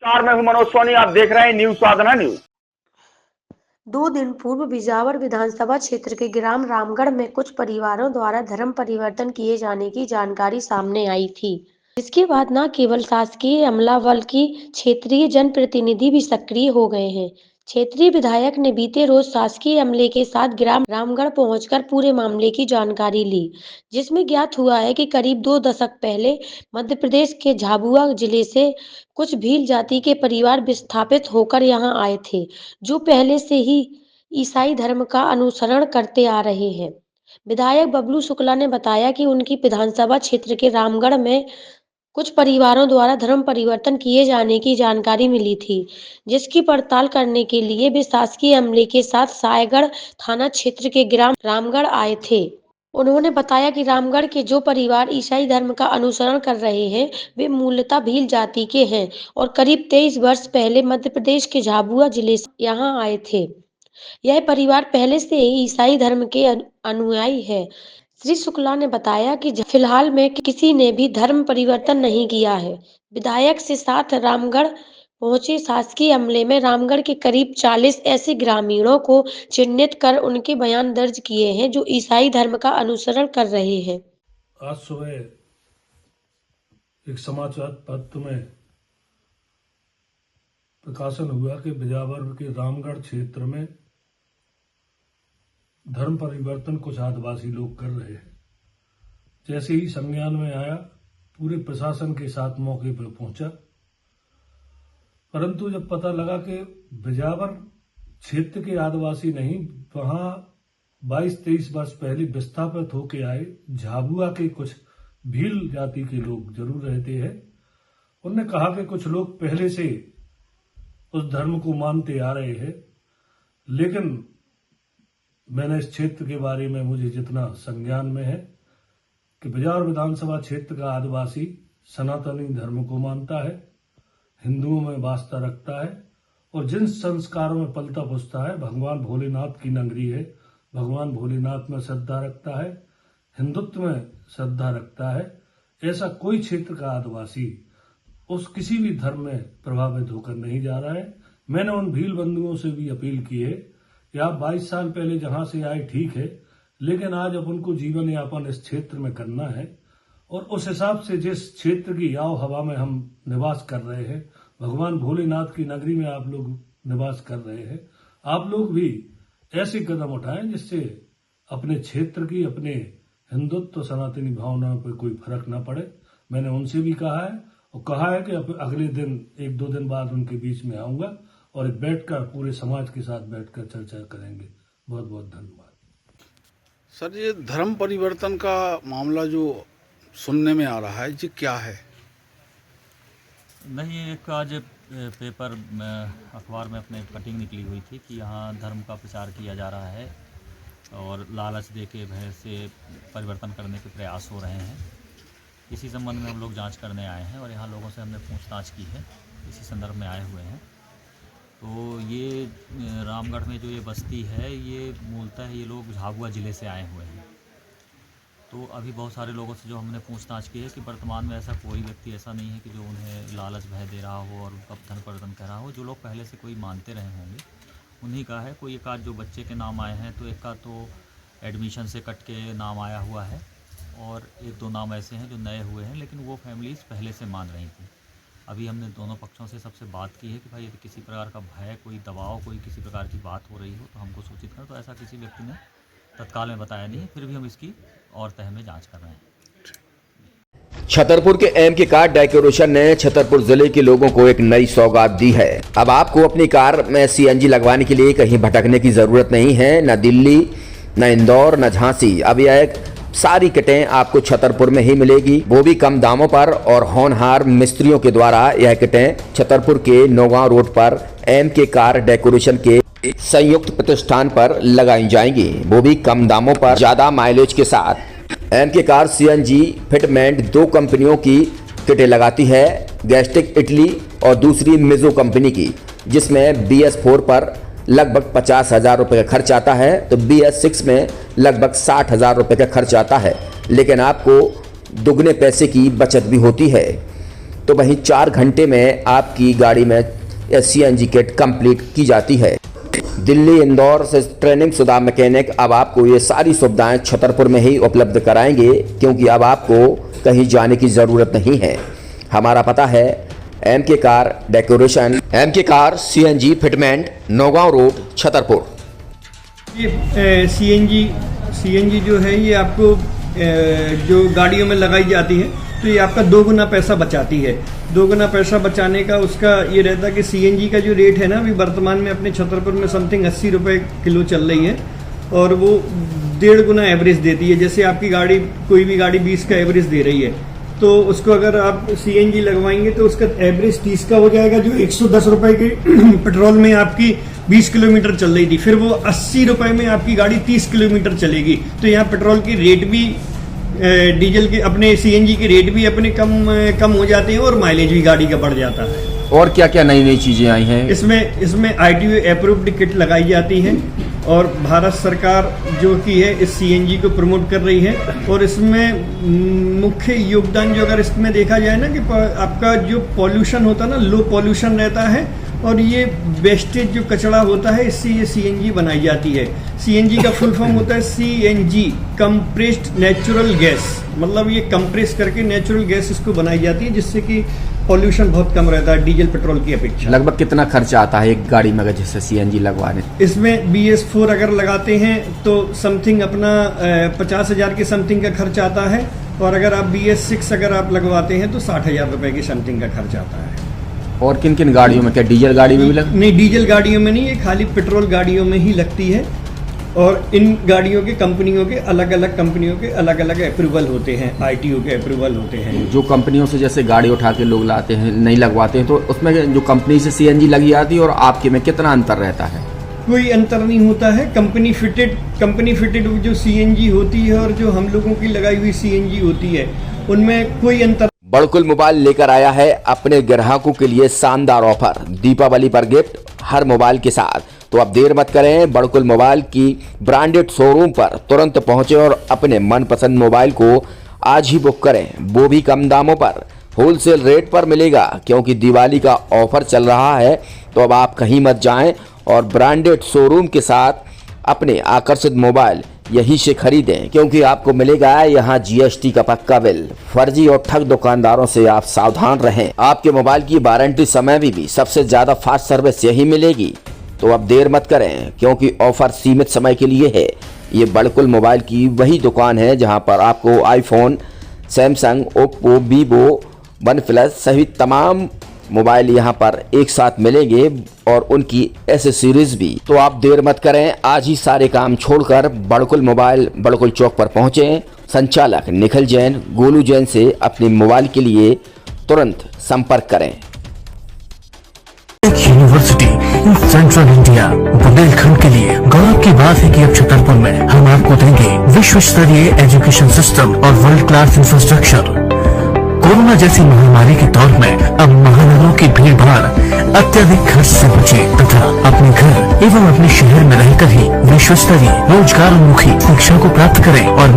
नमस्कार, मैं हूं मनोज सोनी। आप देख रहे हैं न्यूज साधना न्यूज। 2 दिन पूर्व बिजावर विधानसभा क्षेत्र के ग्राम रामगढ़ में कुछ परिवारों द्वारा धर्म परिवर्तन किए जाने की जानकारी सामने आई थी। इसके बाद न केवल शासकीय अमला बल्कि क्षेत्रीय जनप्रतिनिधि भी सक्रिय हो गए हैं। क्षेत्रीय विधायक ने बीते रोज शासकीय अमले के साथ ग्राम रामगढ़ पहुंचकर पूरे मामले की जानकारी ली, जिसमें ज्ञात हुआ है कि करीब 2 दशक पहले मध्य प्रदेश के झाबुआ जिले से कुछ भील जाति के परिवार विस्थापित होकर यहाँ आए थे, जो पहले से ही ईसाई धर्म का अनुसरण करते आ रहे हैं। विधायक बबलू शुक्ला ने बताया कि उनकी विधानसभा क्षेत्र के रामगढ़ में कुछ परिवारों द्वारा धर्म परिवर्तन किए जाने की जानकारी मिली थी, जिसकी पड़ताल करने के लिए वे शासकीय अमले के साथ सायगढ़ थाना क्षेत्र के ग्राम रामगढ़ आए थे। उन्होंने बताया कि रामगढ़ के जो परिवार ईसाई धर्म का अनुसरण कर रहे हैं, वे मूलतः भील जाति के हैं और करीब 23 वर्ष पहले मध्य प्रदेश के झाबुआ जिले से यहाँ आए थे। यह परिवार पहले से ही ईसाई धर्म के अनुयायी है। श्री शुक्ला ने बताया कि फिलहाल में किसी ने भी धर्म परिवर्तन नहीं किया है। विधायक से साथ रामगढ़ पहुंचे शासकीय अमले में रामगढ़ के करीब 40 ऐसे ग्रामीणों को चिन्हित कर उनके बयान दर्ज किए हैं जो ईसाई धर्म का अनुसरण कर रहे हैं। आज सुबह एक समाचार पत्र में प्रकाशन हुआ कि बिजावर के रामगढ़ क्षेत्र में धर्म परिवर्तन कुछ आदिवासी लोग कर रहे हैं। जैसे ही संज्ञान में आया, पूरे प्रशासन के साथ मौके पर पहुंचा, परंतु जब पता लगा कि बिजावर क्षेत्र के आदिवासी नहीं, वहां 22-23 वर्ष पहले विस्थापित होके आए झाबुआ के कुछ भील जाति के लोग जरूर रहते हैं। उन्होंने कहा कि कुछ लोग पहले से उस धर्म को मानते आ रहे हैं, लेकिन मैंने इस क्षेत्र के बारे में मुझे जितना संज्ञान में है कि बिजावर विधानसभा क्षेत्र का आदिवासी सनातनी धर्म को मानता है, हिंदुओं में वास्ता रखता है और जिन संस्कारों में पलता पुसता है, भगवान भोलेनाथ की नगरी है, भगवान भोलेनाथ में श्रद्धा रखता है, हिंदुत्व में श्रद्धा रखता है। ऐसा कोई क्षेत्र का आदिवासी उस किसी भी धर्म में प्रभावित होकर नहीं जा रहा है। मैंने उन भील बंधुओं से भी अपील की है कि आप 22 साल पहले जहां से आए ठीक है, लेकिन आज अब उनको जीवन यापन इस क्षेत्र में करना है और उस हिसाब से जिस क्षेत्र की आव हवा में हम निवास कर रहे हैं, भगवान भोलेनाथ की नगरी में आप लोग निवास कर रहे हैं, आप लोग भी ऐसे कदम उठाएं जिससे अपने क्षेत्र की, अपने हिंदुत्व सनातनी भावनाओं पर कोई फर्क ना पड़े। मैंने उनसे भी कहा है और कहा है कि अगले दिन 1-2 दिन बाद उनके बीच में आऊंगा और बैठकर पूरे समाज के साथ बैठकर चर्चा करेंगे। बहुत बहुत धन्यवाद। सर, ये धर्म परिवर्तन का मामला जो सुनने में आ रहा है, ये क्या है? नहीं, एक आज पेपर में, अखबार में अपने कटिंग निकली हुई थी कि यहाँ धर्म का प्रचार किया जा रहा है और लालच दे के भय से परिवर्तन करने के प्रयास हो रहे हैं। इसी संबंध में हम लोग जांच करने आए हैं और यहाँ लोगों से हमने पूछताछ की है, इसी संदर्भ में आए हुए हैं। तो ये रामगढ़ में जो ये बस्ती है, ये मूलतः ये लोग झाबुआ ज़िले से आए हुए हैं। तो अभी बहुत सारे लोगों से जो हमने पूछताछ की है कि वर्तमान में ऐसा कोई व्यक्ति ऐसा नहीं है कि जो उन्हें लालच भय दे रहा हो और उनका धन परिवर्तन कर रहा हो। जो लोग पहले से कोई मानते रहे होंगे उन्हीं का है। कोई एक आध जो बच्चे के नाम आए हैं, तो एक का तो एडमिशन से कट के नाम आया हुआ है और 1-2 नाम ऐसे हैं जो नए हुए हैं, लेकिन वो फैमिलीज़ पहले से मान रही थी। अभी हमने दोनों पक्षों से सबसे बात की है कि भाई यदि किसी प्रकार का भय, कोई दबाव, कोई किसी प्रकार की बात हो रही हो तो हमको सूचित करें। तो ऐसा किसी व्यक्ति ने तत्काल में बताया नहीं है, फिर भी हम इसकी और तह में जांच कर रहे हैं। छतरपुर के एमके कार डेकोरेशन ने छतरपुर जिले के लोगों को एक नई सौगात दी है। अब आपको अपनी कार में सीएनजी लगवाने के लिए कहीं भटकने की जरूरत नहीं है, न दिल्ली, न इंदौर, न झांसी। अब यह सारी किटें आपको छतरपुर में ही मिलेगी, वो भी कम दामों पर और होनहार मिस्त्रियों के द्वारा। यह किटें छतरपुर के नौगांव रोड पर एमके कार डेकोरेशन के संयुक्त प्रतिष्ठान पर लगाई जाएंगी, वो भी कम दामों पर, ज्यादा माइलेज के साथ। एमके कार सीएनजी फिटमेंट 2 कंपनियों की किटें लगाती है, गैस्टिक इटली और दूसरी मिजो कंपनी की, जिसमें BS4 पर लगभग 50,000 रुपये का खर्च आता है, तो BS6 में लगभग 60,000 रुपये का खर्च आता है, लेकिन आपको दुगने पैसे की बचत भी होती है। तो वहीं 4 घंटे में आपकी गाड़ी में CNG किट कंप्लीट की जाती है। दिल्ली इंदौर से ट्रेनिंग शुदा मैकेनिक अब आपको ये सारी सुविधाएं छतरपुर में ही उपलब्ध कराएंगे, क्योंकि अब आपको कहीं जाने की ज़रूरत नहीं है। हमारा पता है MK car decoration, MK car CNG fitment, Naugaon road, Chhatarpur. ये CNG जो है ये आपको जो गाड़ियों में लगाई जाती है तो ये आपका 2 गुना पैसा बचाती है। 2 गुना पैसा बचाने का उसका ये रहता है कि CNG का जो रेट है ना अभी वर्तमान में अपने छतरपुर में समथिंग 80 रुपये किलो चल रही है और वो 1.5 गुना एवरेज देती है। जैसे आपकी गाड़ी कोई भी गाड़ी 20 का एवरेज दे रही है तो उसको अगर आप CNG लगवाएंगे तो उसका एवरेज 30 का हो जाएगा, जो 110 रुपए के पेट्रोल में आपकी 20 किलोमीटर चल रही थी, फिर वो 80 रुपए में आपकी गाड़ी 30 किलोमीटर चलेगी। तो यहाँ पेट्रोल की रेट भी डीजल के अपने CNG के रेट भी अपने कम हो जाते हैं और माइलेज भी गाड़ी का बढ़ जाता है। और क्या क्या नई नई चीज़ें आई हैं? इसमें ITO अप्रूव्ड किट लगाई जाती है और भारत सरकार जो कि है इस CNG को प्रमोट कर रही है। और इसमें मुख्य योगदान जो अगर इसमें देखा जाए ना कि आपका जो पॉल्यूशन होता है ना, लो पॉल्यूशन रहता है और ये वेस्टेज जो कचरा होता है इससे ये CNG बनाई जाती है। CNG का फुल फॉर्म होता है CNG कंप्रेस्ड नेचुरल गैस, मतलब ये कंप्रेस करके नेचुरल गैस इसको बनाई जाती है जिससे कि पॉल्यूशन बहुत कम रहता है डीजल पेट्रोल की अपेक्षा। लगभग कितना खर्चा आता है एक गाड़ी में अगर जैसे CNG लगवाने? इसमें BS4 अगर लगाते हैं तो समथिंग अपना 50,000 के समथिंग का खर्च आता है और अगर आप BS6 अगर आप लगवाते हैं तो 60,000 रुपए की समथिंग का खर्च आता है। और किन किन गाड़ियों में, क्या डीजल गाड़ी में भी लगती? नहीं, डीजल गाड़ियों में नहीं, ये खाली पेट्रोल गाड़ियों में ही लगती है। और इन गाड़ियों के कंपनियों के अलग अलग अप्रूवल होते हैं, ITO के अप्रूवल होते हैं। जो कंपनियों से जैसे गाड़ी उठा के लोग लाते हैं, नहीं लगवाते हैं, तो उसमें जो कंपनी से CNG लगी आती है और आपके में कितना अंतर रहता है? कोई अंतर नहीं होता है। कंपनी फिटेड जो CNG होती है और जो हम लोगों की लगाई हुई CNG होती है उनमें कोई अंतर। बड़कुल मोबाइल लेकर आया है अपने ग्राहकों के लिए शानदार ऑफर, दीपावली पर गिफ्ट हर मोबाइल के साथ। तो अब देर मत करें, बड़कुल मोबाइल की ब्रांडेड शोरूम पर तुरंत पहुंचे और अपने मनपसंद मोबाइल को आज ही बुक करें, वो भी कम दामों पर, होलसेल रेट पर मिलेगा, क्योंकि दिवाली का ऑफर चल रहा है। तो अब आप कहीं मत जाएं और ब्रांडेड शोरूम के साथ अपने आकर्षित मोबाइल यहीं से खरीदें, क्योंकि आपको मिलेगा यहाँ GST का पक्का बिल। फर्जी और ठग दुकानदारों से आप सावधान रहें। आपके मोबाइल की वारंटी समय में भी सबसे ज्यादा फास्ट सर्विस यही मिलेगी। तो अब देर मत करें, क्योंकि ऑफर सीमित समय के लिए है। ये बड़कुल मोबाइल की वही दुकान है जहां पर आपको iPhone, Samsung, Oppo, Vivo, OnePlus सहित तमाम मोबाइल यहां पर एक साथ मिलेंगे और उनकी एसेसरीज भी। तो आप देर मत करें, आज ही सारे काम छोड़कर बड़कुल मोबाइल बड़कुल चौक पर पहुंचें। संचालक निखिल जैन, गोलू जैन से अपने मोबाइल के लिए तुरंत संपर्क करें। University in central India, Bundelkhand के लिए गौरव की बात है कि अब छतरपुर में हम आपको देंगे विश्व स्तरीय एजुकेशन सिस्टम और वर्ल्ड क्लास इंफ्रास्ट्रक्चर। कोरोना जैसी महामारी के दौर में अब महानगरों की भीड़ भाड़ अत्यधिक खर्च से बचे तथा अपने घर एवं अपने शहर में रहकर ही विश्व स्तरीय रोजगार उन्मुखी शिक्षा को प्राप्त करें और